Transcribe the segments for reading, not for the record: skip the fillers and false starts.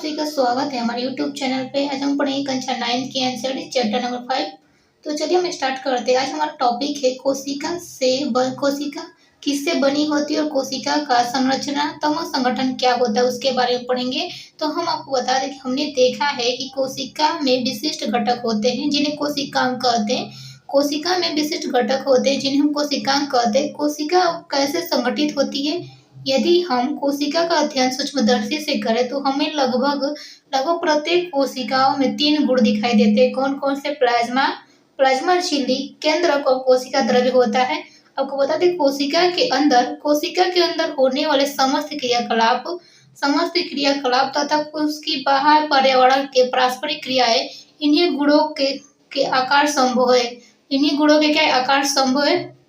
सभी का स्वागत है हमारे YouTube चैनल पे। आज हम पढ़ेंगे कक्षा 9 की एनसीईआरटी चैप्टर नंबर 5। तो चलिए हम स्टार्ट करते हैं। आज हमारा टॉपिक है कोशिका किससे बनी होती है और कोशिका का संरचनात्मक संगठन क्या होता है उसके बारे में पढ़ेंगे। तो हम आपको बता दें कि हमने देखा है कि कोशिका में विशिष्ट घटक होते हैं जिन्हें कोशिकांग कहते हैं। कोशिका में विशिष्ट घटक होते हैं जिन्हें हम कोशिकांग कहते हैं। कोशिका कैसे संगठित होती है? यदि हम कोशिका का अध्ययन सूक्ष्मदर्शी से करें तो हमें लगभग प्रत्येक कोशिकाओं में 3 गुण दिखाई देते हैं। कौन कौन से? प्लाज्मा झिल्ली, केंद्रक और कोशिका द्रव्य होता है। आपको बता दें कोशिका के अंदर होने वाले समस्त क्रियाकलाप तथा उसकी बाहर पर्यावरण के पारस्परिक क्रियाएं इन्हीं गुणों के आकार संभव है। इन्हीं गुणों के क्या आकार संभव है?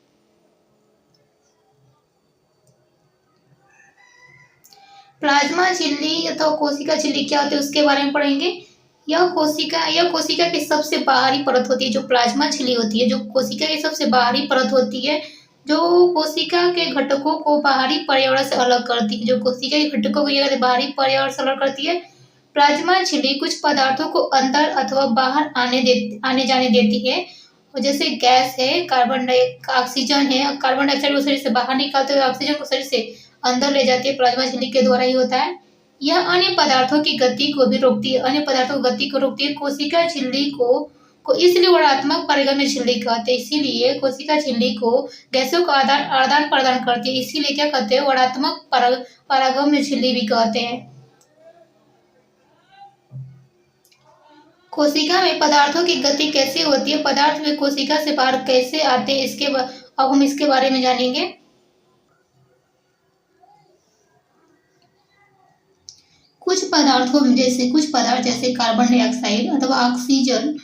प्लाज्मा झिल्ली अथवा कोशिका झिल्ली क्या होती है उसके बारे में पढ़ेंगे। यह कोशिका की सबसे बाहरी परत होती है। जो प्लाज्मा झिल्ली होती है जो कोशिका की सबसे बाहरी परत होती है, जो कोशिका के घटकों को बाहरी पर्यावरण से अलग करती है। जो कोशिका के घटकों को बाहरी पर्यावरण से अलग करती है। प्लाज्मा झिल्ली कुछ पदार्थों को अंदर अथवा बाहर आने जाने देती है, जैसे गैस है, ऑक्सीजन है। कार्बन डाइऑक्साइड को शरीर से बाहर निकालते हुए ऑक्सीजन को शरीर से अंदर ले जाती है। प्लाज्मा झिल्ली के द्वारा ही होता है। यह अन्य पदार्थों की गति को भी रोकती है। कोशिका झिल्ली को इसलिए वर्णात्मक पारगम्य झिल्ली कहते हैं। इसीलिए कोशिका झिल्ली को गैसों का आदान प्रदान करती है। इसीलिए क्या कहते हैं? वर्णात्मक पारगम्य झिल्ली भी कहते हैं। कोशिका में पदार्थों की गति कैसे होती है? पदार्थ में कोशिका से बाहर कैसे आते हैं? अब हम इसके बारे में जानेंगे। कुछ पदार्थ जैसे कार्बन डाइऑक्साइड अथवा ऑक्सीजन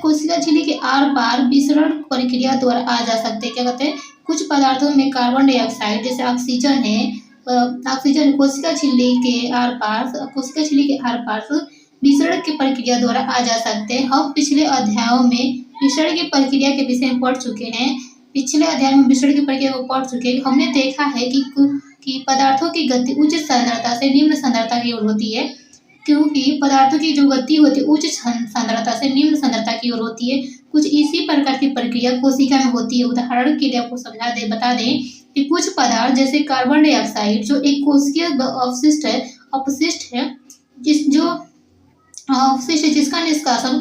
कोशिका झिल्ली के आर पार विसरण प्रक्रिया द्वारा आ जा सकते हैं। क्या कहते हैं? कुछ पदार्थों में कार्बन डाइऑक्साइड जैसे ऑक्सीजन कोशिका झिल्ली के आर पार विसरण की प्रक्रिया द्वारा आ जा सकते हैं। हम पिछले अध्यायों में विसरण की प्रक्रिया के विषय में पढ़ चुके हैं। हमने देखा है कि पदार्थों की गति उच्च सांद्रता से निम्न सांद्रता की ओर होती है। क्योंकि पदार्थों की जो गति होती है उच्च सांद्रता से निम्न सांद्रता की ओर होती है। कुछ इसी प्रकार की प्रक्रिया कोशिका में होती है। उदाहरण के लिए आपको बता दें कि कुछ पदार्थ जैसे कार्बन डाइऑक्साइड जो एक कोशिकीय अपशिष्ट है जिसका निष्कासन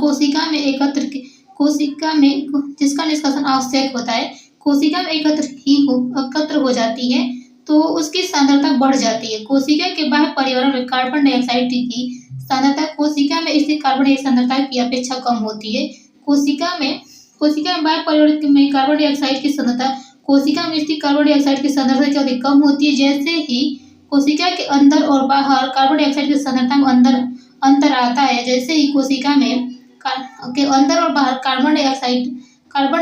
जिसका निष्कासन आवश्यक होता है, कोशिका में एकत्र हो जाती है तो उसकी सांद्रता बढ़ जाती है। कोशिका के बाह्य पर्यावरण में कार्बन डाइऑक्साइड की सांद्रता कोशिका में स्थित कार्बन डाइऑक्साइड सांद्रता की अपेक्षा कम होती है। कोशिका में बाह्य पर्यावरण में कार्बन डाइऑक्साइड की सांद्रता कोशिका में स्थित कार्बन डाइऑक्साइड की सांद्रता क्या होती है? कम होती है। जैसे ही कोशिका के अंदर और बाहर कार्बन डाइऑक्साइड की सांद्रता में अंतर आता है, जैसे ही कोशिका में के अंदर और बाहर कार्बन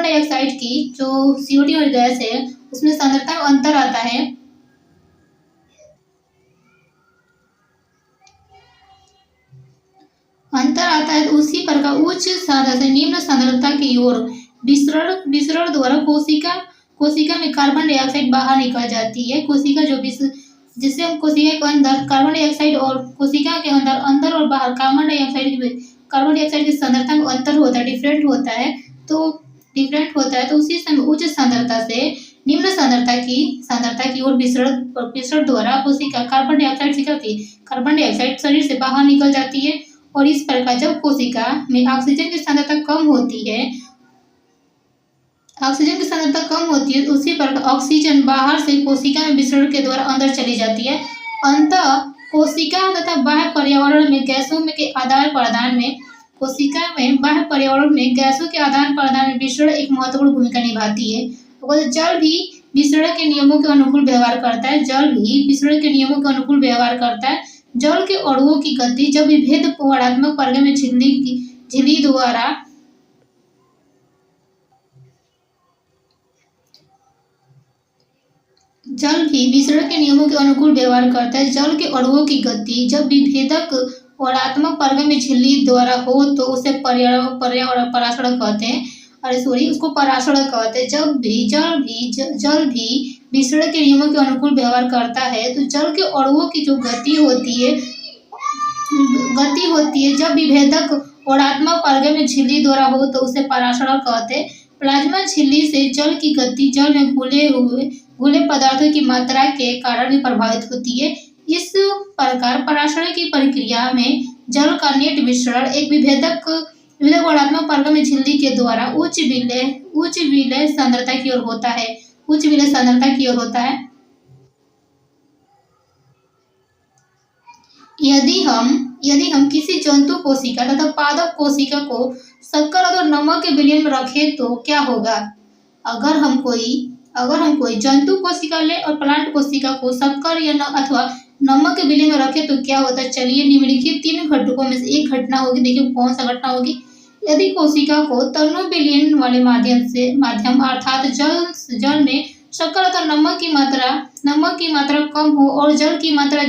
डाइऑक्साइड की जो CO2 गैस है उसमें सांद्रता में अंतर आता है तो उसी प्रकार उच्च सांद्रता से निम्न सांद्रता की ओर विसरण द्वारा कोशिका में कार्बन डाइऑक्साइड बाहर निकल जाती है। जिससे हम कोशिका के अंदर कार्बन डाइऑक्साइड और कोशिका के अंदर और बाहर कार्बन डाइऑक्साइड की सांद्रता में अंतर होता है, डिफरेंट होता है। तो उसी समय उच्च सांद्रता से निम्न सांद्रता की ओर विसरण द्वारा कोशिका कार्बन डाइऑक्साइड शरीर से बाहर निकल जाती है। और इस प्रकार जब कोशिका में ऑक्सीजन की सांद्रता कम होती है तो उसी प्रकार ऑक्सीजन बाहर से कोशिका में विसरण के द्वारा अंदर चली जाती है। अंततः कोशिका तथा बाह्य पर्यावरण में गैसों के आदान प्रदान में विसरण एक महत्वपूर्ण भूमिका निभाती है। तो जल भी विसरण के नियमों के अनुकूल व्यवहार करता है। जल के अणुओं की गति जब विभेद वर्णात्मक पारगम्य झिल्ली द्वारा जल भी विसरण के नियमों के अनुकूल व्यवहार करता है। जल के अणुओं की गति जब विभेदक वर्णात्मक पारगम्य झिल्ली द्वारा हो तो उसे परासरण कहते हैं। उसको परासरण कहते हैं। जल भी विसरण के नियमों के अनुकूल व्यवहार करता है तो जल के अणुओं की जो गति होती है गति होती है जब विभेदक ऋणात्मक पारगम्य झिल्ली द्वारा हो तो उसे परासरण कहते हैं। प्लाज्मा झिल्ली से जल की गति जल में घुले पदार्थों की मात्रा के कारण भी प्रभावित होती है। इस प्रकार परासरण की प्रक्रिया में जल का नेट मिश्रण एक विभेदक ऋणात्मक पारगम्य झिल्ली के द्वारा उच्च विलय सांद्रता की ओर होता है। उच्च विलय सांद्रता की ओर होता है। यदि हम किसी जंतु कोशिका तथा पादप कोशिका को शक्कर और नमक के विलयन में रखें तो क्या होगा? अगर हम कोई जंतु कोशिका ले और प्लांट कोशिका को शक्कर या अथवा नमक के विलयन में रखें तो क्या होता है? चलिए निम्नलिखित 3 घटकों में से एक घटना होगी। देखिए कौन सा घटना होगी। यदि कोशिका को तनु विलयन वाले माध्यम अर्थात जल में शक्कर अथवा नमक की मात्रा कम हो और जल की मात्रा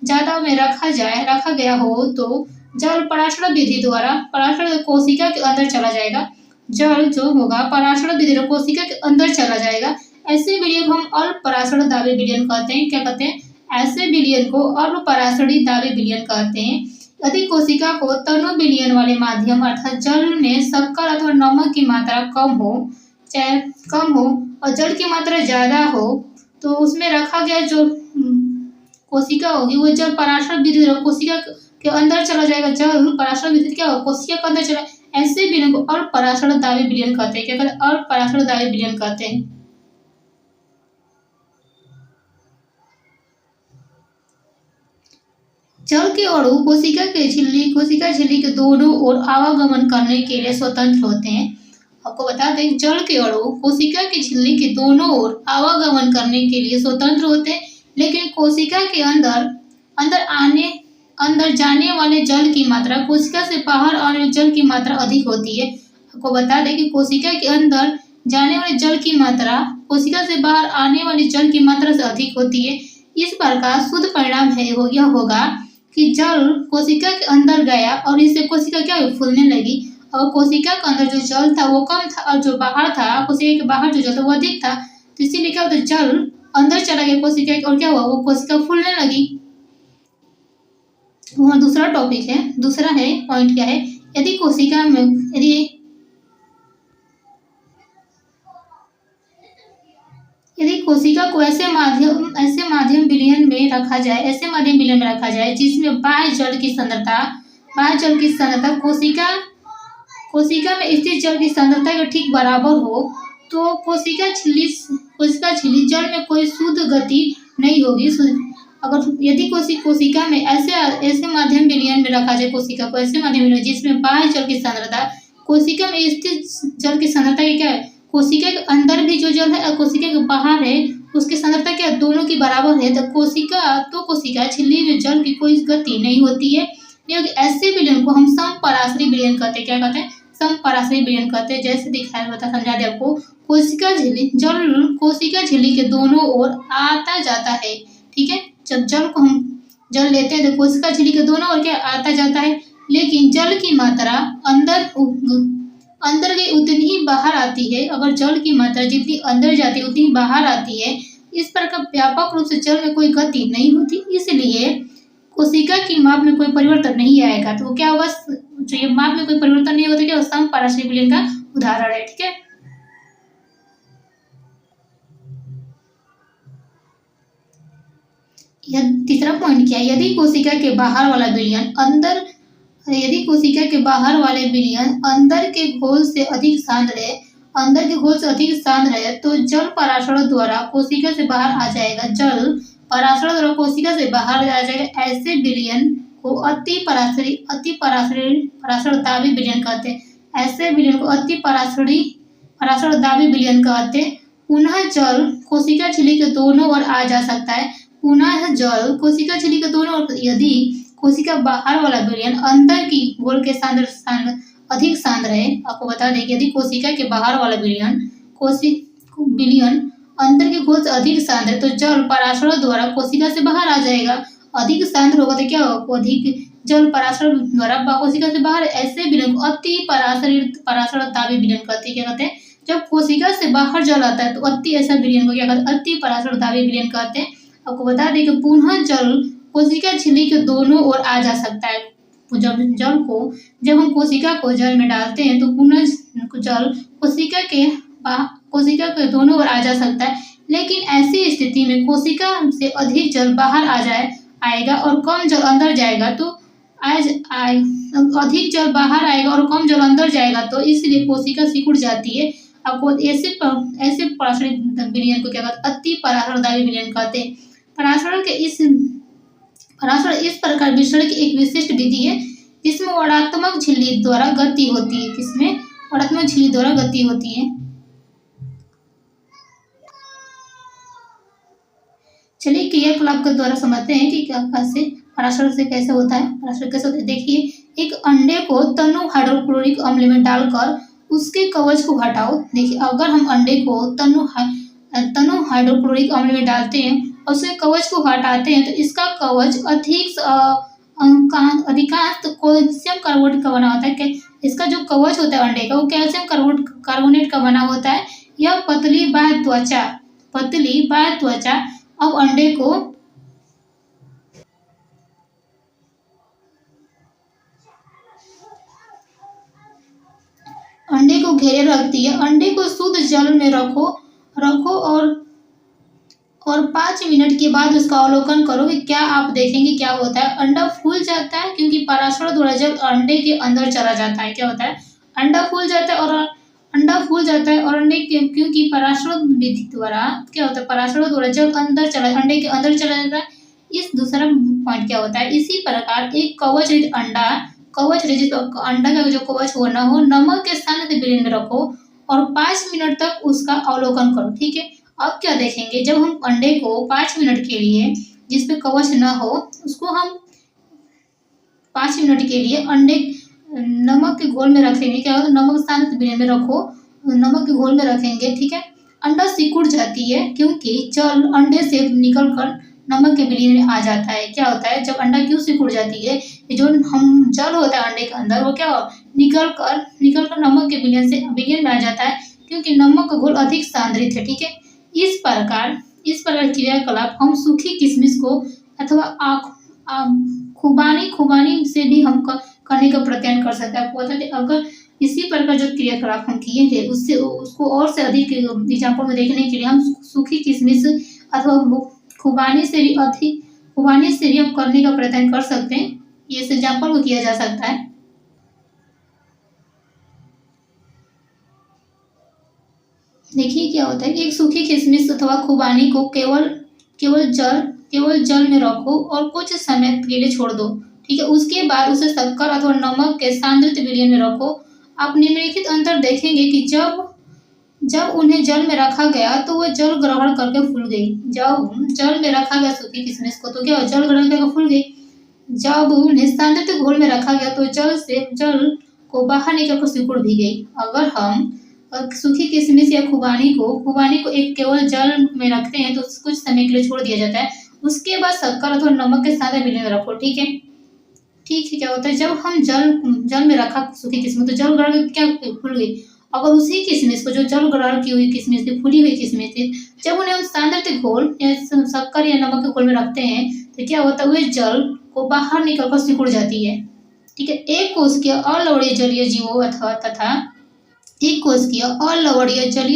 ज्यादा में रखा गया हो तो जल परासरण विधि द्वारा परासरण कोशिका के अंदर चला जाएगा। जल जो होगा परासरण विधि द्वारा कोशिका के अंदर चला जाएगा। ऐसे विलयन को हम अल्प परासरण दाबी विलयन कहते हैं। क्या कहते हैं? ऐसे विलयन को अल्प परासरी दाबी विलयन कहते हैं। यदि कोशिका को तनु विलयन वाले माध्यम अर्थात जल में शक्कर अथवा नमक की मात्रा कम हो और जल की मात्रा ज्यादा हो तो उसमें रखा गया जो कोशिका होगी वो जल परासरण विधि कोशिका के अंदर चला जाएगा। जल परासरण विधि क्या होगा? कोशिका के अंदर चला। ऐसे विलयन को अल्प परासरण दाबी विलयन कहते हैं। क्या कहते हैं? अल्प परासरण दाबी विलयन कहते हैं। जल के अणु कोशिका झिल्ली के दोनों ओर आवागमन करने के लिए स्वतंत्र होते हैं। आपको बता दें जल के अणु कोशिका की झिल्ली के दोनों ओर आवागमन करने के लिए स्वतंत्र होते हैं, लेकिन कोशिका के अंदर जाने वाले जल की मात्रा कोशिका से बाहर आने वाले जल की मात्रा अधिक होती है। आपको बता दें कि कोशिका के अंदर जाने वाले जल की मात्रा कोशिका से बाहर आने वाले जल की मात्रा से अधिक होती है। इस प्रकार शुद्ध परिणाम यह होगा कि जल कोशिका के अंदर गया और इससे कोशिका क्या फूलने लगी और कोशिका के अंदर जो जल था वो कम था और जो बाहर था कोशिका के बाहर जो जल था वो अधिक था। तो इसीलिए क्या होता है? जल अंदर चला गया कोशिका और क्या हुआ? वो कोशिका फूलने लगी। वहाँ दूसरा टॉपिक है। दूसरा है पॉइंट क्या है? यदि कोशिका को ऐसे माध्यम विलयन में रखा जाए जिसमें बाह्य जल की सांद्रता कोशिका में स्थित जल की सांद्रता के ठीक बराबर हो तो कोशिका झिल्ली जल में कोई शुद्ध गति नहीं होगी। यदि कोशिका में ऐसे माध्यम विलयन में रखा जाए कोशिका को ऐसे माध्यम विलयन जिसमें बाह्य जल की सांद्रता कोशिका में स्थित जल की सांद्रता की क्या है? कोशिका के अंदर भी जो जल है और कोशिका के बाहर है उसकी सांद्रता क्या दोनों की बराबर है तो कोशिका झिल्ली में जल की कोई गति नहीं होती है। ऐसे विलयन को हम समपरासरी विलयन कहते हैं। क्या कहते हैं? समपरासरी विलयन कहते हैं। जैसे दिखाया समझा दे आपको। कोशिका झिल्ली के दोनों ओर आता जाता है। ठीक है, जब जल लेते हैं तो कोशिका झिल्ली के दोनों ओर क्या आता जाता है, लेकिन जल की मात्रा अंदर गई उतनी ही बाहर आती है। अगर जल की मात्रा जितनी अंदर जाती है उतनी ही बाहर आती है। इस प्रकार व्यापक रूप से जल में कोई गति नहीं होती, इसलिए कोशिका की माप में कोई परिवर्तन नहीं आएगा। तो क्या होगा? जो ये माप में कोई परिवर्तन नहीं होता क्या समपरासरी विलयन का उदाहरण है। ठीक है, यह तीसरा पॉइंट क्या है? यदि कोशिका के बाहर वाले विलयन अंदर के घोल से अधिक सांद्र है तो जल परासरण द्वारा कोशिका से बाहर आ जाएगा। ऐसे विलयन को अति परासरण दाबी विलयन कहते हैं। ऐसे विलयन को अति परासरण दाबी विलयन कहते हैं। पुनः जल कोशिका झिल्ली के दोनों ओर आ जा सकता है। यदि कोशिका बाहर वाला विलयन अंदर की घोल के सांद्र अधिक सांद्र है। आपको बता दें कि यदि कोशिका के बाहर वाला विलयन अंदर के घोल से अधिक सांद्र है तो जल परासरण द्वारा कोशिका से बाहर आ जाएगा। अधिक सांद्र होगा तो क्या होगा? अधिक जल परासरण द्वारा कोशिका से बाहर। ऐसे विलयन को अति परासरण दाबी विलयन कहते हैं। क्या कहते हैं? जब कोशिका से बाहर जल आता है तो ऐसा विलयन को क्या कहते हैं? अति परासरण दाबी विलयन कहते हैं। आपको बता दें कि पुनः जल कोशिका झिल्ली के दोनों ओर आ जा सकता है। जब हम कोशिका को जल में डालते हैं तो पुनः जल कोशिका के दोनों ओर आ जा सकता है, लेकिन ऐसी स्थिति में कोशिका से अधिक जल बाहर आएगा और कम जल अंदर जाएगा तो अधिक जल बाहर आएगा और कम जल अंदर जाएगा तो इसलिए कोशिका सिकुड़ जाती है। आपको ऐसे पराशरित विलयन को क्या कहते हैं? अति पराशरदायी विलयन कहते हैं। पराशरण इस प्रकार विसरण की एक विशिष्ट विधि है जिसमें वर्णात्मक झिल्ली द्वारा गति होती है। चलिए क्रियाकलाप के द्वारा समझते हैं कि पराशरण से कैसे होता है। देखिए, एक अंडे को तनु हाइड्रोक्लोरिक अम्ल में डालकर उसके कवच को हटाओ। देखिए, अगर हम अंडे को तनु हाइड्रोक्लोरिक अम्ल में डालते हैं और उसके कवच को हटाते हैं तो इसका कवच अधिकांश कैल्शियम कार्बोनेट का बना होता है। इसका जो कवच होता है अंडे का वो कैल्शियम कार्बोनेट का बना होता है। यह पतली बाह्य त्वचा अब अंडे को घेरे रखती है। अंडे को शुद्ध जल में रखो और 5 मिनट के बाद उसका अवलोकन करो कि क्या आप देखेंगे क्या होता है। अंडा फूल जाता है क्योंकि पराशरण द्वारा जल अंडे के अंदर चला जाता है। क्या होता है? अंडा फूल जाता है और अंडे क्योंकि पराशरण विधि द्वारा क्या होता है? पराशरण द्वारा जल अंडे के अंदर चला जाता है। इस दूसरा पॉइंट क्या होता है? इसी प्रकार एक कवच रहित अंडा का जो कवच हो ना हो नमक के साथ विलयन में रखो और 5 मिनट तक उसका अवलोकन करो। ठीक है, अब क्या देखेंगे? जब हम अंडे को 5 मिनट के लिए जिसपे कवच न हो उसको हम 5 मिनट के लिए अंडे नमक के घोल में रखेंगे। क्या होता है? नमक शांत विलयन में रखो, नमक के घोल में रखेंगे। ठीक है, अंडा सिकुड़ जाती है क्योंकि जल अंडे से निकलकर नमक के विलयन में आ जाता है। क्या होता है? जब अंडा क्यों सिकुड़ जाती है? जो हम जल होता है अंडे के अंदर वो क्या निकल कर नमक के विलयन में आ जाता है क्योंकि नमक का घोल अधिक सांद्रित है। ठीक है, इस प्रकार क्रियाकलाप हम सूखी किशमिश को अथवा खुबानी से भी हम करने का प्रयत्न कर सकते हैं। आपको बता दें, अगर इसी प्रकार जो क्रियाकलाप हम किए थे उसको और से अधिक एग्जाम्पल में देखने के लिए हम सूखी किशमिश अथवा खुबानी से भी हम करने का प्रयत्न कर सकते हैं। ये एग्जाम्पल को किया जा सकता है। देखिए क्या होता है, एक सूखी किशमिश अथवा खुबानी को केवल जल में रखो और कुछ समय के लिए छोड़ दो। ठीक है, उसके बाद उसे शक्कर अथवा नमक के सांद्रित विलयन में रखो। आप निम्नलिखित अंतर देखेंगे कि जब उन्हें जल में रखा गया तो वह जल ग्रहण करके फूल गई। जब जल में रखा गया सूखी किशमिश को तो क्या जल ग्रहण करके फूल गई। जब उन्हें सांद्रित घोल में रखा गया तो जल को बाहर निकलकर सिकुड़ भी गई। अगर हम सूखी किशमिश या खुबानी को एक केवल जल में रखते हैं तो कुछ समय के लिए छोड़ दिया जाता है। उसके बाद शक्कर अथवा नमक के साथ विलयन में रखो। ठीक है, क्या होता है? जब हम जल में रखा सूखी किशमिश तो जल ग्रहण क्या फूल गई। अगर उसी किशमिश को जो जल ग्रहण की हुई किशमिश थी, फूली हुई किशमिश थी, जब उन्हें हम सांद्रित घोल या शक्कर या नमक के घोल में रखते हैं तो क्या होता है? वह जल को बाहर निकलकर सिकुड़ जाती है। ठीक है, एक कोशिकीय अलवणीय जलीय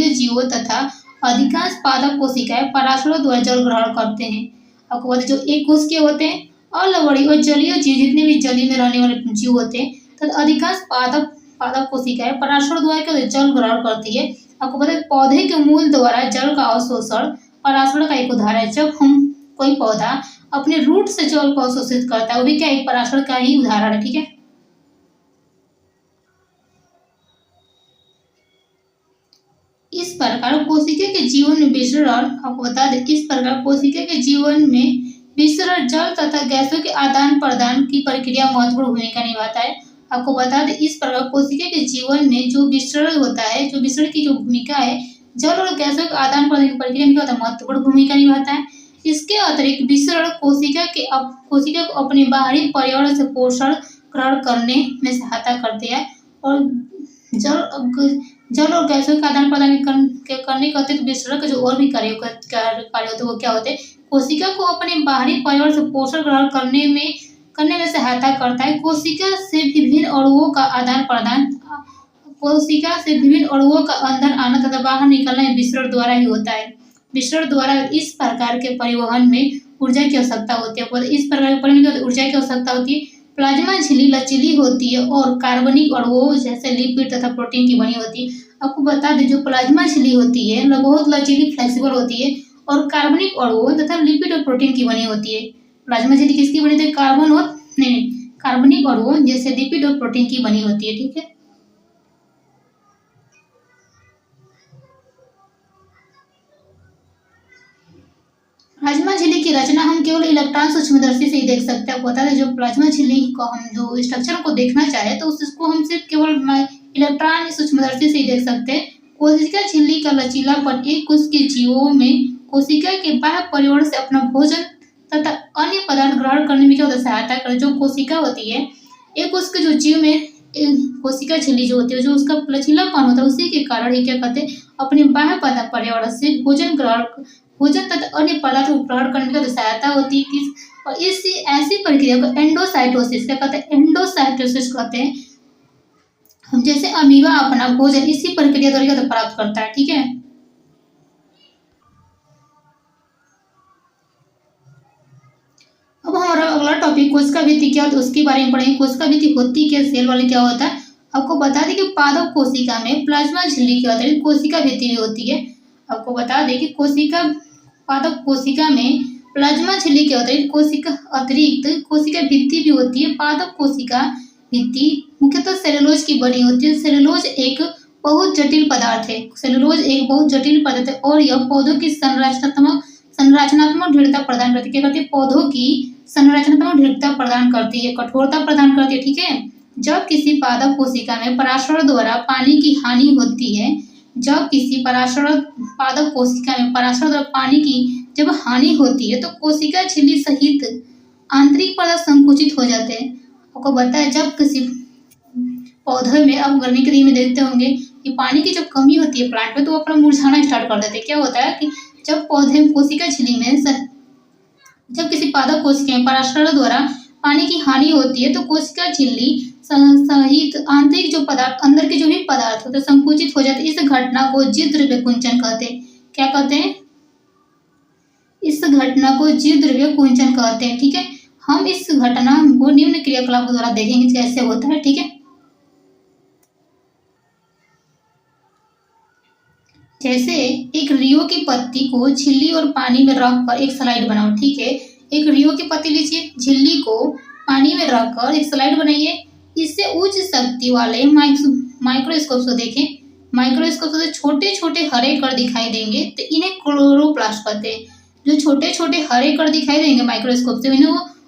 जीवों तथा अधिकांश पादप कोशिकाएं पराशरों द्वारा जल ग्रहण करते हैं। आपको बता, जो एक कोशिकीय होते हैं अलवणीय और जलीय जीव, जितने भी जली में रहने वाले जीव होते हैं तथा अधिकांश पादप कोशिकाएं पराशर द्वारा जल ग्रहण करती है। आपको पता है, पौधे के मूल द्वारा जल का अवशोषण पराशरण का एक उदाहरण है। जब हम कोई पौधा अपने रूट से जल को अवशोषित करता है वो भी क्या एक पराशरण का ही उदाहरण है। ठीक है, इस प्रकार कोशिका के जीवन में विसरण, आपको बता दें, इस प्रकार कोशिका के जीवन में विसरण जल तथा गैसों के आदान प्रदान की प्रक्रिया महत्वपूर्ण भूमिका निभाता है। आपको बता दें, इस प्रकार कोशिका के जीवन में जो विसरण होता है, जो विसरण की जो भूमिका है, जल और गैसों के आदान प्रदान की प्रक्रिया में क्या होता है? महत्वपूर्ण भूमिका निभाता है। इसके अतिरिक्त विसरण कोशिका को अपने बाहरी पर्यावरण से पोषण ग्रहण करने में सहायता करते हैं और जल और गैसों का आदान प्रदान करने के अतिरिक्त विसरण के जो और भी कार्य होते हैं वो क्या होते हैं? कोशिका को अपने बाहरी पर्यावरण से पोषण ग्रहण करने में सहायता करता है। कोशिका से विभिन्न अणुओं का आदान प्रदान कोशिका से विभिन्न अणुओं का अंदर आना तथा बाहर निकलना विसरण द्वारा ही होता है। विसरण द्वारा इस प्रकार के परिवहन में ऊर्जा की आवश्यकता होती है। इस प्रकार के परिवहन में ऊर्जा की आवश्यकता होती है। प्लाज्मा झिल्ली लचीली होती है और कार्बनिक अणुओं जैसे लिपिड तथा प्रोटीन की बनी होती है। आपको बता दें, जो प्लाज्मा झिल्ली होती है बहुत लचीली फ्लेक्सिबल होती है और कार्बनिक अणुओं तथा लिपिड और प्रोटीन की बनी होती है। प्लाज्मा झिल्ली किसकी बनी होती है? कार्बन और कार्बनिक अणुओं जैसे लिपिड और प्रोटीन की बनी होती है। ठीक है, प्लाज्मा झिल्ली की रचना हम केवल इलेक्ट्रॉन सूक्ष्मदर्शी से ही देख सकते हैं। बता दें, जो प्लाज्मा झिल्ली को हम जो स्ट्रक्चर को देखना चाहे तो उसको हम सिर्फ केवल इलेक्ट्रॉन सूक्ष्मदर्शी से ही देख सकते हैं। कोशिका झिल्ली का लचीलापन एक कोशिकीय जीवों में कोशिका के बाह्य पर्यावरण से अपना भोजन तथा अन्य पदार्थ ग्रहण करने में क्या होता है? सहायता कर। जो कोशिका होती है, एक उसके जो जीव में कोशिका झिल्ली जो होती है, जो उसका लचीलापन होता है, उसी के कारण ही क्या कहते हैं? अपने बाह्य पर्यावरण से भोजन तथा अन्य पदार्थ को ग्रहण करने में सहायता होती है। किस और इस ऐसी प्रक्रिया को एंडोसाइटोसिस क्या कहते हैं? एंडोसाइटोसिस कहते हैं। हम जैसे अमीबा अपना भोजन इसी प्रक्रिया द्वारा प्राप्त करता है। ठीक है, अब हमारा अगला टॉपिक कोशिका भित्ति क्या होती है उसके बारे में पढ़ेंगे। कोशिका भित्ति होती क्या? सेल वाली क्या होता है? आपको बता दें कि पादप कोशिका में प्लाज्मा झिल्ली के अतिरिक्त कोशिका भित्ति भी होती है। आपको बता दें कि पादप कोशिका में प्लाज्मा झिल्ली के अतिरिक्त कोशिका भित्ति भी होती है। पादप कोशिका भित्ति मुख्यतः सेलुलोज की बनी होती है। सेलुलोज एक बहुत जटिल पदार्थ है और यह पौधों की संरचनात्मक दृढ़ता प्रदान करती है। क्या करती है? पौधों की संरचनात्मक दृढ़ता प्रदान करती है, कठोरता प्रदान करती है। ठीक है, जब किसी पादप कोशिका में पराशरण द्वारा पानी की हानि होती है, पादप कोशिका में पराशरण द्वारा पानी की जब हानि होती है तो कोशिका झिल्ली सहित आंतरिक पदार्थ संकुचित हो जाते हैं। आपको बताया, जब किसी पौधे में, अब गर्मी के दिन में देखते होंगे कि पानी की जब कमी होती है प्लांट में तो वो अपना मुरझाना स्टार्ट कर देते हैं। क्या होता है कि जब पौधे कोशिका झिल्ली में जब किसी पादप कोशिका में पराशरण द्वारा पानी की हानि होती है तो कोशिका झिल्ली सहित आंतरिक जो पदार्थ, अंदर के जो भी पदार्थ होते हैं संकुचित हो जाते हैं। इस घटना को जीव द्रव्य कुंचन कहते हैं। क्या कहते हैं? इस घटना को जीव द्रव्य कुंचन कहते हैं। ठीक है, हम इस घटना को निम्न क्रियाकलाप द्वारा देखेंगे कैसे होता है। ठीक है, जैसे एक रियो की पत्ती को झिल्ली और पानी में रखकर एक स्लाइड बनाओ। ठीक है, एक रियो की पत्ती लीजिए, झिल्ली को पानी में रखकर एक स्लाइड बनाइए। इससे उच्च शक्ति वाले माइक्रोस्कोप से देखें। माइक्रोस्कोप से छोटे छोटे हरे कण दिखाई देंगे तो इन्हें क्लोरोप्लास्ट कहते हैं। जो छोटे छोटे हरे कण दिखाई देंगे माइक्रोस्कोप से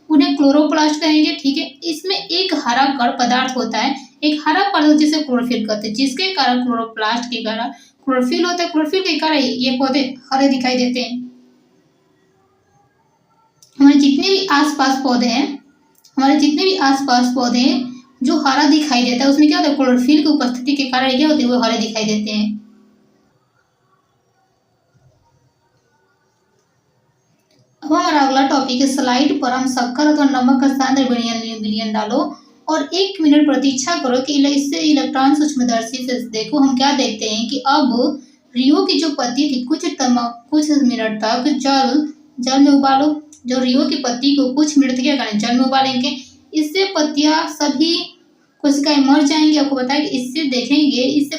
उन्हें क्लोरोप्लास्ट कहेंगे। ठीक है, इसमें एक हरा कण पदार्थ होता है, एक हरा पदार्थ जिसे क्लोरोफिल कहते हैं, जिसके कारण क्लोरोप्लास्ट के कारण क्लोरोफिल होता है। क्लोरोफिल के कारण ये पौधे हरे दिखाई देते हैं। हमारे जितने भी आसपास पौधे हैं जो हरा दिखाई देता है उसमें क्या होता है? क्लोरोफिल की उपस्थिति के कारण क्या होते हैं? वो हरे दिखाई देते हैं। अब हमारा अगला टॉपिक है, स्लाइड पर हम शक्कर अथवा नमक का सांद्र विलयन डालो और 1 मिनट प्रतीक्षा करो कि इससे इलेक्ट्रॉन सूक्ष्मदर्शी से देखो। हम क्या देखते हैं कि अब रियो की जो पत्ती थी कुछ मिनट तक जल में उबालो। जो रियो की पत्ती को कुछ मिनट क्या करें? जल में उबालेंगे। इससे पत्तियां सभी कोशिकाएं मर जाएंगी। आपको बताया कि इससे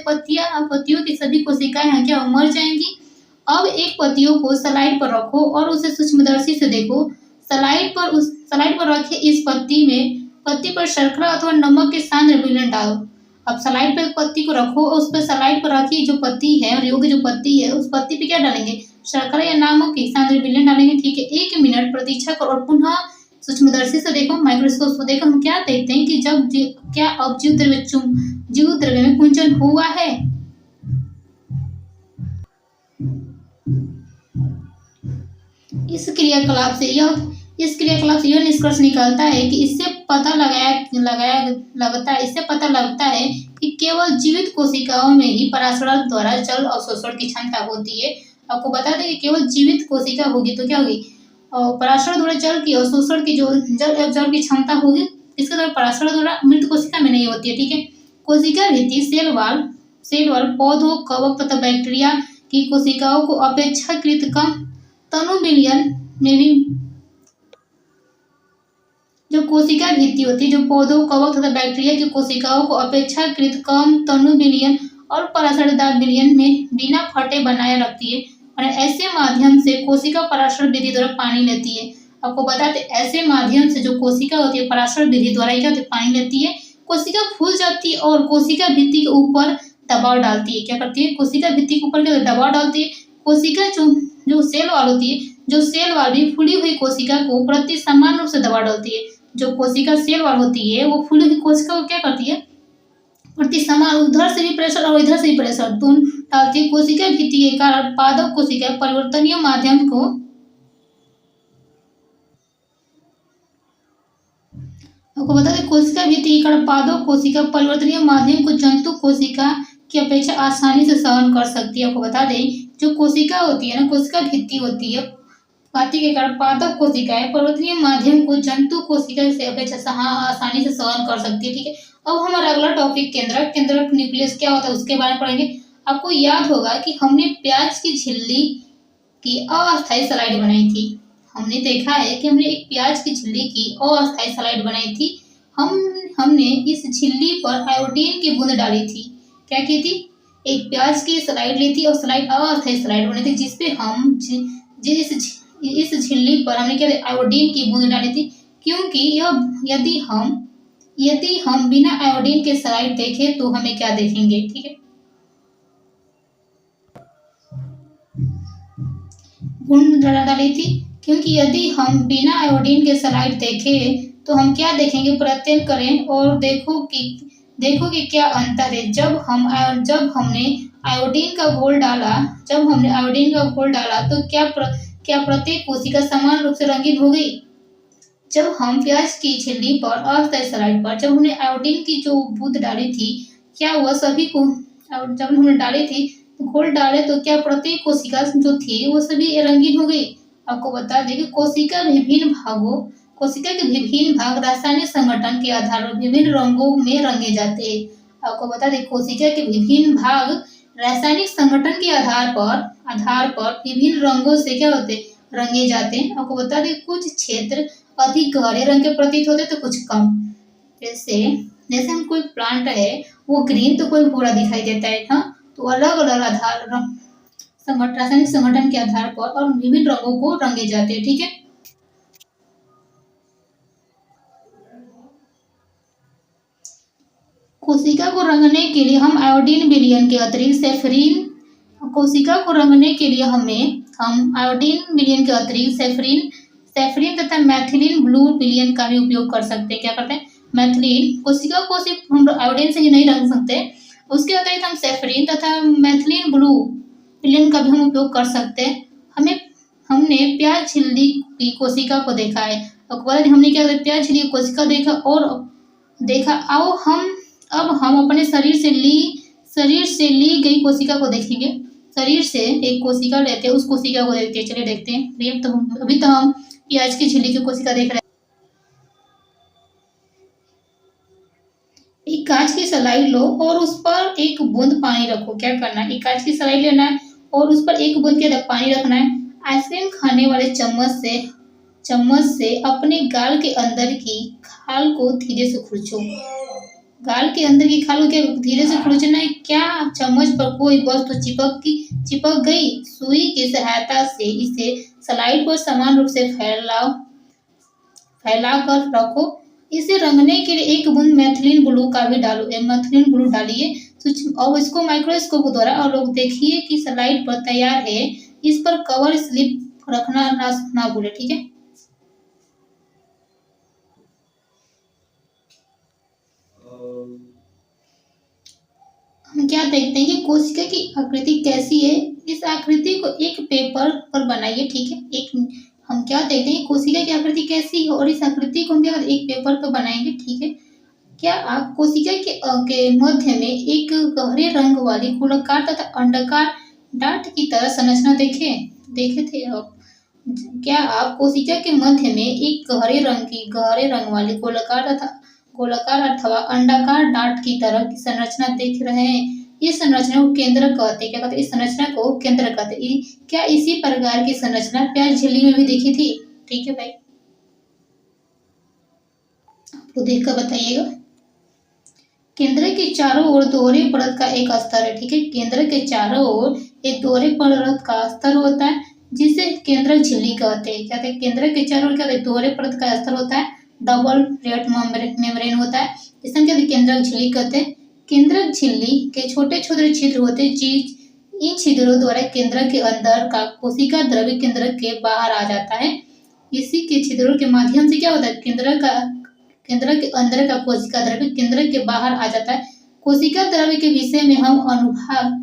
पत्तियों की सभी कोशिकाएं क्या मर जाएंगी। अब एक पत्तियों को स्लाइड पर रखो और उसे सूक्ष्मदर्शी से देखो। स्लाइड पर रखे इस पत्ती पर शर्करा अथवा नमक के सांद्र विलयन डालो। अब स्लाइड पर पत्ती को रखो और उस पर स्लाइड पर रखी जो पत्ती है और रियो की जो पत्ती है उस पत्ती पे क्या डालेंगे? शर्करा या नमक के सांद्र विलयन डालेंगे। ठीक है, 1 मिनट प्रतीक्षा करो और पुनः सूक्ष्मदर्शी से देखो, माइक्रोस्कोप से देखो। हम क्या देखते हैं कि अब जीव द्रव्य में कुंचन हुआ है। इस क्रियाकलाप से यह निष्कर्ष निकलता है कि इससे पता लगता है कि केवल जीवित कोशिकाओं में ही पराशरण द्वारा जल अवशोषण की क्षमता होती है। आपको बता दें कि केवल जीवित कोशिका होगी तो क्या होगी? और पराशर द्वारा जल की अवशोषण की जो जल की क्षमता होगी इसके द्वारा पराशर द्वारा मृत कोशिका में नहीं होती है, ठीक है। कोशिका भित्ति सेल वाल पौधों, कवक तथा बैक्टीरिया की कोशिकाओं को अपेक्षाकृत कम तनु विलयन में भी, जो कोशिका भित्ति होती है जो पौधों, कवक तथा बैक्टीरिया की कोशिकाओं को अपेक्षाकृत कम तनु विलयन और पराशरदार विलयन में बिना फटे बनाए रखती है और ऐसे माध्यम से कोशिका पराशर विधि द्वारा पानी लेती है। आपको बताते ऐसे माध्यम से जो कोशिका होती है पराशर विधि द्वारा क्या होती है, पानी लेती है। कोशिका फूल जाती है और कोशिका भित्ति के ऊपर दबाव डालती है। क्या करती है, कोशिका भित्ति के ऊपर क्या दबाव डालती है। कोशिका जो सेल वाल होती है, जो सेल वाल भी फूली हुई कोशिका को प्रति समान रूप से दबाव डालती है। जो कोशिका सेल वाल होती है वो फूली हुई कोशिका को क्या करती है, प्रति समान उधर से भी प्रेशर और इधर से भी प्रेशर दोनों डालती है। कोशिका भित्ति के कारण पादप कोशिका परिवर्तनीय माध्यम को आपको बता दें कोशिका भित्ति के कारण पादप कोशिका परिवर्तनीय माध्यम को जंतु कोशिका की अपेक्षा आसानी से सहन कर सकती है। आपको बता दें जो कोशिका होती है ना, कोशिका भित्ति होती है भित्ति के कारण पादप कोशिकाएं परिवर्तनीय माध्यम को जंतु कोशिका से अपेक्षा आसानी से सहन कर सकती है, ठीक है। अब हमारा अगला टॉपिक केंद्रक न्यूक्लियस क्या होता है उसके बारे में पढ़ेंगे। आपको याद होगा कि हमने प्याज की झिल्ली की अस्थायी स्लाइड बनाई थी। हमने देखा है कि हमने एक प्याज की झिल्ली की अस्थायी स्लाइड बनाई थी। हमने इस झिल्ली पर आयोडीन की बूंद डाली थी। क्या की थी, एक प्याज की स्लाइड ली थी और स्लाइड अस्थायी स्लाइड बनी थी जिसपे हम इस झिल्ली पर हमने क्या आयोडीन की बूंद डाली थी, क्योंकि यदि हम बिना आयोडीन के स्लाइड देखें तो हमें क्या देखेंगे, ठीक है। बूंद डाली थी क्योंकि यदि हम बिना आयोडीन के स्लाइड देखें तो हम क्या देखेंगे, प्रत्ययन करें और देखो कि क्या अंतर है। जब हमने आयोडीन का घोल डाला तो क्या प्रत्येक कोशिका समान रूप से रंगीन हो गई। जब हम प्याज की झिल्ली पर अस्थायी स्लाइड पर जब हमने आयोडीन की जो बूंद डाली थी, क्या वह सभी को जब हमने डाली थी घोल डाले तो क्या प्रत्येक कोशिका जो थी वो सभी रंगीन हो गई। आपको बता दें कि कोशिका के विभिन्न भाग रासायनिक संगठन के आधार पर विभिन्न रंगों में रंगे जाते हैं। आपको बता दें कोशिका के विभिन्न भाग रासायनिक संगठन के आधार पर विभिन्न रंगों से क्या होते रंगे जाते हैं। आपको बता दें कुछ क्षेत्र अधिक गहरे रंग के प्रतीत होते तो कुछ कम। जैसे हम कोई प्लांट है वो ग्रीन तो कोई भूरा दिखाई देता है, हाँ, तो अलग अलग रासायनिक संगठन के आधार पर और विभिन्न रंगों को रंगे जाते हैं, ठीक है। कोशिका को रंगने के लिए हम आयोडीन विलयन के अतिरिक्त सेफरीन तथा मैथिलीन ब्लू विलयन का भी उपयोग कर सकते हैं। क्या करते हैं, मैथिलीन कोशिका को सिर्फ हम आयोडीन से ही नहीं रंग सकते, उसके अतिरिक्त हम सेफरीन तथा मैथिलीन ब्लू विलयन का भी हम उपयोग कर सकते हैं। हमने प्याज झिल्ली की कोशिका को देखा है। हमने क्या प्याज झिल्ली की कोशिका देखा। अब हम अपने शरीर से ली गई कोशिका को देखेंगे। शरीर से एक कोशिका लेते हैं, उस कोशिका को देखते हैं। चलिए देखते हैं। अभी तो हम प्याज की झिल्ली की कोशिका देख रहे हैं। एक कांच की स्लाइड लो और उस पर एक बूंद पानी रखो। क्या करना है, एक कांच की स्लाइड लेना है और उस पर एक बूंद के पानी रखना है। आइसक्रीम खाने वाले चम्मच से अपने गाल के अंदर की खाल को धीरे से खुरचो। गाल के अंदर की खाल को धीरे से खुरचना है। क्या चम्मच पर कोई वस्तु चिपक गई? सुई की सहायता से इसे स्लाइड पर समान रूप से फैला कर रखो। इसे रंगने के लिए एक बूंद मैथिलीन ब्लू का भी मैथिलीन ब्लू डालिए और इसको माइक्रोस्कोप द्वारा और लोग देखिए कि स्लाइड पर तैयार है। इस पर कवर स्लिप रखना ना भूले, ठीक है। हम क्या देखते हैं कि कोशिका की आकृति कैसी है। इस आकृति को एक पेपर पर बनाइए, ठीक है। हम क्या देखते हैं कोशिका की आकृति कैसी है और इस आकृति को हम क्या एक पेपर पर बनाएंगे, ठीक है। क्या आप कोशिका के मध्य में एक गहरे रंग वाली गोलाकार तथा अंडाकार डाट की तरह संरचना देखे थे आप। क्या आप कोशिका के मध्य में एक गहरे रंग वाली गोलाकार अथवा अंडाकार डांट की तरह की संरचना देख रहे हैं? इस संरचना को केंद्रक कहते हैं। क्या कहते हैं? इस संरचना को केंद्रक कहते हैं। क्या इसी प्रकार की संरचना प्याज झिल्ली में भी दिखी थी? ठीक है भाई, आपको देख कर बताइएगा। केंद्र के चारों ओर दोहरे परत का एक स्तर है। ठीक है, केंद्र के चारों ओर एक दोहरे परत का स्तर होता है जिसे केंद्रक झिल्ली कहते हैं। क्या कहते हैं? केंद्र के चारों ओर क्या होता है? दोहरे परत का स्तर होता है, डबल लेयर मेम्ब्रेन होता है, इसे हम क्या कहते हैं? केंद्रक झिल्ली कहते हैं। केंद्रक झिल्ली के छोटे छोटे छिद्र होते हैं। इन छिद्रों द्वारा केंद्रक के अंदर का कोशिका द्रव्य केंद्रक के बाहर आ जाता है। इसी के छिद्रों के माध्यम से क्या होता है? केंद्र के अंदर का कोशिका द्रव्य केंद्र के बाहर आ जाता है। कोशिका द्रव्य के विषय में हम अनुभाग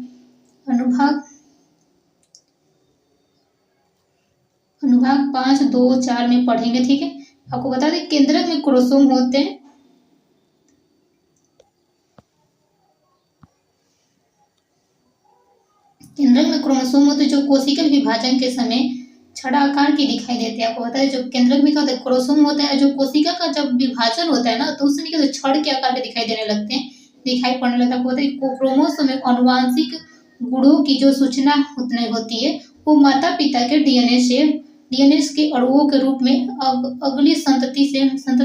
5, 2, 4 में पढ़ेंगे। ठीक है, आपको बता दें केंद्रक में क्रोमोसोम होते हैं। केंद्रक में क्रोमोसोम होते हैं जो कोशिका विभाजन के समय छड़ा आकार की दिखाई देते हैं। आपको पता है जो केंद्रक में क्या होता है? क्रोमोसोम होता है। जो कोशिका का जब विभाजन होता है ना, तो उसमें क्या होता है? छड़ के आकार के दिखाई देने लगते हैं, दिखाई पड़ने लगता है। आपको पता है क्रोमोसोम में अनुवांशिक गुणों की जो सूचना होती है वो माता पिता के डीएनए के अणुओं के रूप में अगली संतति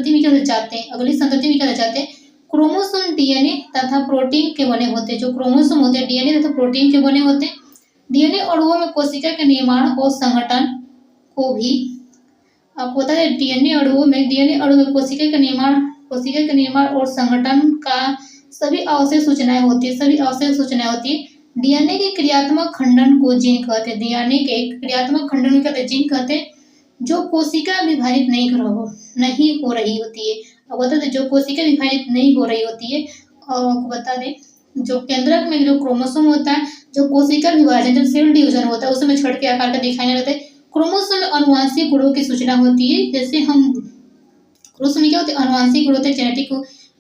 में क्या जाते हैं? अगली संतति में क्या जाते हैं? क्रोमोसोम डीएनए तथा प्रोटीन के बने होते हैं। जो क्रोमोसोम होते हैं डीएनए तथा प्रोटीन के बने होते हैं। डीएनए अणुओं में कोशिका के निर्माण और संगठन को भी आपको पता है डीएनए अणुओं में कोशिका के निर्माण और संगठन का सभी आवश्यक सूचनाएं होती है। डीएनए के क्रियात्मक खंडन को जीन कहते हैं। डीएनए के क्रियात्मक खंडन को कहते हैं जीन कहते हैं, जो कोशिका विभाजित नहीं हो रही होती है। अब बता दें जो कोशिका विभाजित नहीं हो रही होती है। और आपको बता दें जो केंद्रक में जो क्रोमोसोम होता है, जो कोशिका विभाजन जब सेल डिवीजन होता है उसमें छड़ के आकार का दिखाई देता है। क्रोमोसोम में अनुवांशिक गुणों की सूचना होती है। जैसे हम क्रोमोसोम में क्या होते हैं? अनुवांशिक गुण होते हैं, जेनेटिक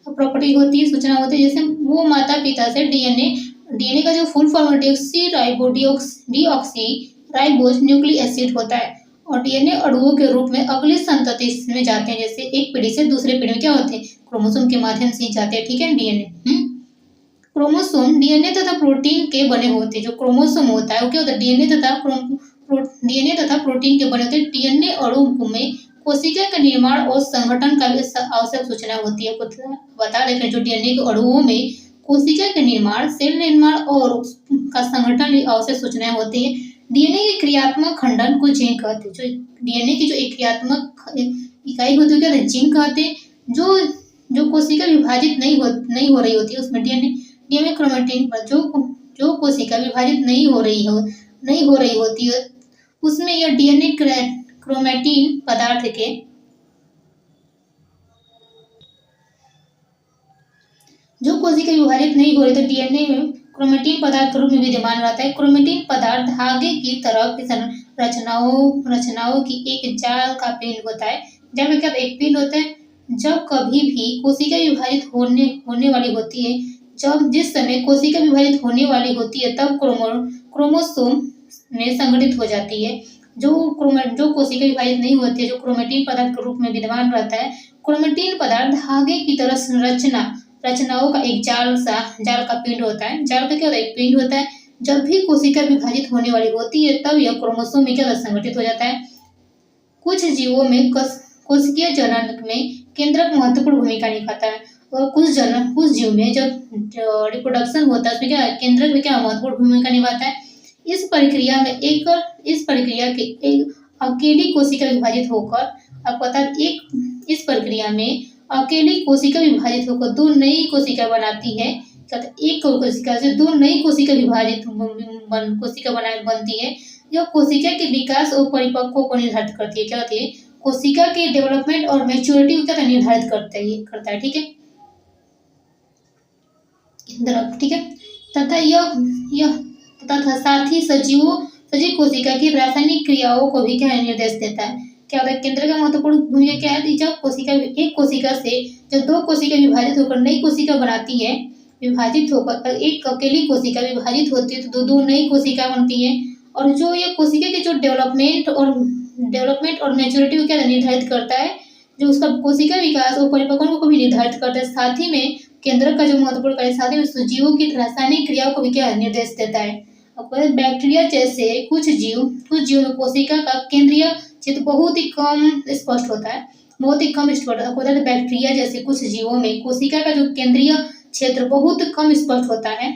प्रॉपर्टी होती है, सूचना होती है। जैसे वो माता पिता से डीएनए का जो full form deoxy nucleic acid होता है और डीएनए अणुओं के रूप में अगली संतति में जाते हैं। जैसे एक पीढ़ी से दूसरे पीढ़ी में क्या होते हैं? क्रोमोसोम के माध्यम से जाते हैं। ठीक है, डीएनए क्रोमोसोम डीएनए तथा प्रोटीन के बने होते हैं। जो क्रोमोसोम होता है वो क्या होता है? डीएनए तथा प्रोटीन के बने होते हैं। डीएनए अणु में कोशिका के निर्माण और संगठन का भी आवश्यक सूचना होती है। बता दें जो डीएनए के अणुओं में कोशिका के निर्माण, सेल निर्माण और का संगठन आवश्यक सूचनाएं होती है। डीएनए के क्रियात्मक खंडन को जीन कहते हैं। जो डीएनए की जो एक क्रियात्मक इकाई होती है क्या जीन कहते हैं। जो कोशिका विभाजित नहीं हो रही होती है उसमें डीएनए क्रोमैटिन पर जो कोशिका विभाजित नहीं हो रही होती है उसमें यह डीएनए क्रोमैटिन पदार्थ के जो कोशिका विभाजित नहीं हो रही तो डीएनए में क्रोमैटिन पदार्थ के रूप में विद्यमान रहता है। क्रोमैटिन पदार्थ धागे की तरह की रचनाओं की एक जाल का पिंड होता है। जब क्या एक पिंड होता है, जब कभी भी कोशिका विभाजित होने वाली होती है, जिस समय कोशिका विभाजित होने वाली होती है तब क्रोमोसोम में संगठित हो जाती है। जो कोशिका विभाजित नहीं होती है, जो क्रोमैटिन पदार्थ के रूप में विद्यमान रहता है। क्रोमैटिन पदार्थ धागे की तरह रचनाओं का एक जाल का पिंड होता है। जाल का क्या होता है? एक पिंड होता है। जब भी कोशिका विभाजित होने वाली होती है तब यह क्रोमोसोम में क्या संगठित हो जाता है। कुछ जीवों में कोशिकीय जनन में केंद्रक महत्वपूर्ण भूमिका निभाता है और कुछ जीव में जब रिप्रोडक्शन होता है उसमें क्या केंद्रक में क्या महत्वपूर्ण भूमिका निभाता है। इस प्रक्रिया के एक अकेली कोशिका विभाजित होकर आपको पता है इस प्रक्रिया में अकेली कोशिका विभाजित होकर दो नई कोशिका बनाती है। एक कोशिका से दो नई कोशिका बनती है। यह कोशिका के विकास और परिपक्व को निर्धारित करती है। क्या होती है? कोशिका के डेवलपमेंट और मैच्योरिटी को क्या निर्धारित करता है। ठीक है, ठीक है, तथा साथ ही सजीव कोशिका की रासायनिक क्रियाओं को भी क्या निर्देश देता है। क्या होता है? केंद्र का महत्वपूर्ण भूमिका क्या है? जब एक कोशिका से जब दो कोशिका विभाजित होकर नई कोशिका बनाती है, विभाजित होकर एक अकेली कोशिका विभाजित होती है तो दो नई कोशिका बनती है। और जो ये कोशिका के जो डेवलपमेंट और डेवलपमेंट और मैच्योरिटी को क्या निर्धारित करता है, जो उसका कोशिका विकास और परिपक्वता को भी निर्धारित करता है। साथ ही में केंद्रक का जो महत्वपूर्ण कार्य, साथ ही में सजीवों की रासायनिक क्रियाओं को भी क्या निर्देश देता है। और बैक्टीरिया जैसे कुछ जीवों में कोशिका का केंद्रीय क्षेत्र बहुत ही कम स्पष्ट होता है, बहुत ही कम स्पष्ट होता है। बैक्टीरिया जैसे कुछ जीवों में कोशिका का जो केंद्रीय क्षेत्र बहुत कम स्पष्ट होता है।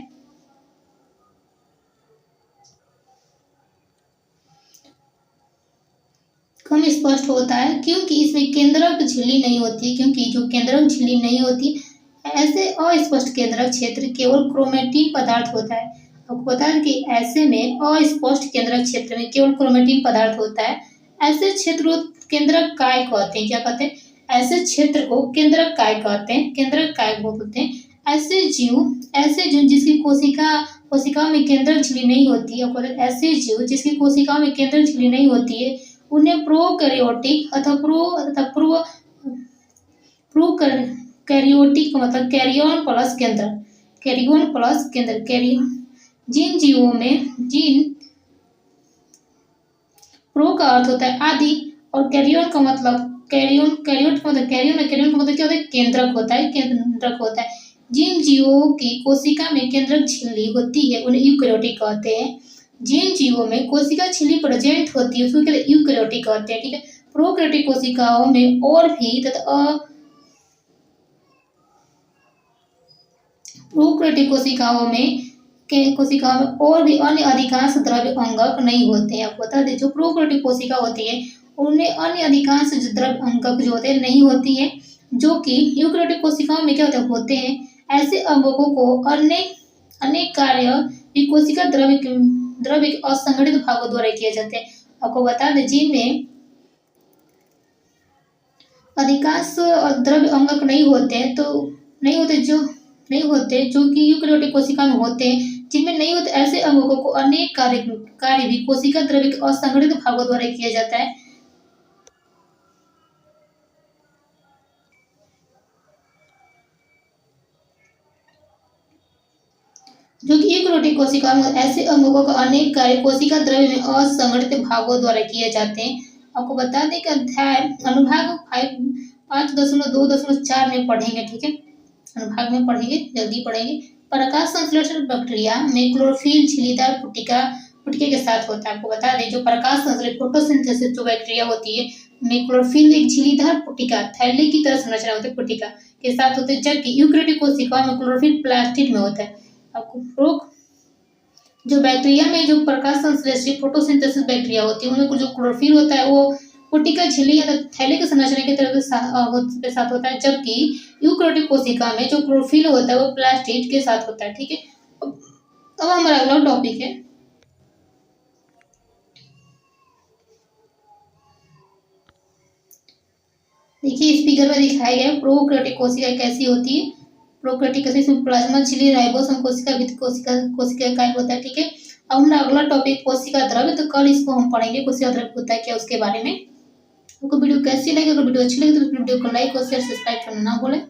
कम स्पष्ट होता है क्योंकि इसमें केंद्रक झिल्ली नहीं होती, क्योंकि जो केंद्रक झिल्ली नहीं होती, ऐसे अस्पष्ट केंद्रक क्षेत्र केवल क्रोमेटिन पदार्थ होता है। आपको पता है कि ऐसे में अस्पष्ट केंद्रक क्षेत्र में केवल क्रोमेटिन पदार्थ होता है। ऐसे क्षेत्र को केंद्रक काय कहते हैं। क्या कहते हैं? ऐसे क्षेत्र को केंद्रक काय कहते हैं, केंद्रक काय बोलते हैं। ऐसे जीव जिसकी कोशिकाओं में केंद्रक झिल्ली नहीं होती है, ऐसे जीव जिसकी कोशिकाओं में केंद्रक झिल्ली नहीं होती है, उन्हें प्रोकैरियोटिक अथवा प्रोकैरियोटिक मतलब कैरियन प्लस केंद्र। जिन जीवों में प्रो का अर्थ होता है आदि और कैरियन का मतलब कैरियन का मतलब क्या होता है? केंद्रक होता है। जिन जीवों की कोशिका में केंद्रक झिल्ली होती है उन्हें यूकैरियोटिक कहते हैं। जिन जीवों में कोशिका झिल्ली प्रेजेंट होती है उसको क्या यूकैरियोटिक कहते हैं। ठीक है, प्रोकैरियोटिक कोशिकाओं में और भी प्रोकैरियोटिक कोशिकाओं में और भी अन्य अधिकांश द्रव्य अंगक नहीं होते हैं। आपको बता दें, जो प्रोकैरियोटिक कोशिका होती है उनमें अन्य अधिकांश द्रव्य अंगक जो होते हैं नहीं होती है, जो कि यूकैरियोटिक कोशिकाओं में क्या होते हैं। ऐसे अंगकों को अनेक कार्य कोशिका द्रव्य के असंगठित भागों द्वारा किए जाते हैं। आपको बता दें, जिनमें अधिकांश द्रव्य अंगक नहीं होते जो कि यूकैरियोटिक कोशिका में होते हैं, जिनमें नहीं होते ऐसे अंगकों को अनेक कार्य भी कोशिका द्रव्य के असंगठित भागों द्वारा किया जाता है। जो कि यूकैरियोटिक कोशिका में ऐसे अंगों का अनेक कार्य कोशिका द्रव्य में असंगठित भागों द्वारा किए जाते हैं। आपको बता दें कि अध्याय अनुभाग 5.2.4 में पढ़ेंगे। ठीक है, अनुभाग में पढ़ेंगे, जल्दी पढ़ेंगे। प्रकाश संश्लेषण प्रक्रिया में क्लोरोफिल झिल्लीदार पुटिके के साथ होता है। आपको बता दें, जो प्रकाश संश्लेषण फोटोसिंथेसिस जो बैक्टीरिया होती है में क्लोरोफिल एक झिल्लीदार पुटिका थैली की तरह संरचना होती है पुटिका के साथ होते हैं, जबकि यूकैरियोटिक कोशिकाओं में क्लोरोफिल प्लास्टिड में होता है। आपको जो बैक्टीरिया में जो प्रकाश संश्लेषित फोटोसिंथेसिस बैक्टीरिया होती है उनमें जो क्लोरोफिल होता है वो पुटिका झिल्ली या थैले के संरचना की तरह के साथ होता है, जबकि यूकैरियोटिक कोशिका में जो क्लोरोफिल होता है वो प्लास्टिड के साथ होता है। ठीक है, अब हमारा अगला टॉपिक है देखिए, इस फिगर में दिखाया गया है प्रोकैरियोटिक कोशिका कैसी होती है। प्रोकैरियोटिक कोशिका में प्लाज्मा झिल्ली, राइबोसोम कोशिका, भित्ति कोशिका काय होता है। ठीक है, अब हमारा अगला टॉपिक कोशिका द्रव्य, तो कल इसको हम पढ़ेंगे कोशिका द्रव्य होता है क्या उसके बारे में। आपको वीडियो कैसी लगी? अगर वीडियो अच्छी लगी तो वीडियो को लाइक और शेयर सब्सक्राइब करना ना भूलें।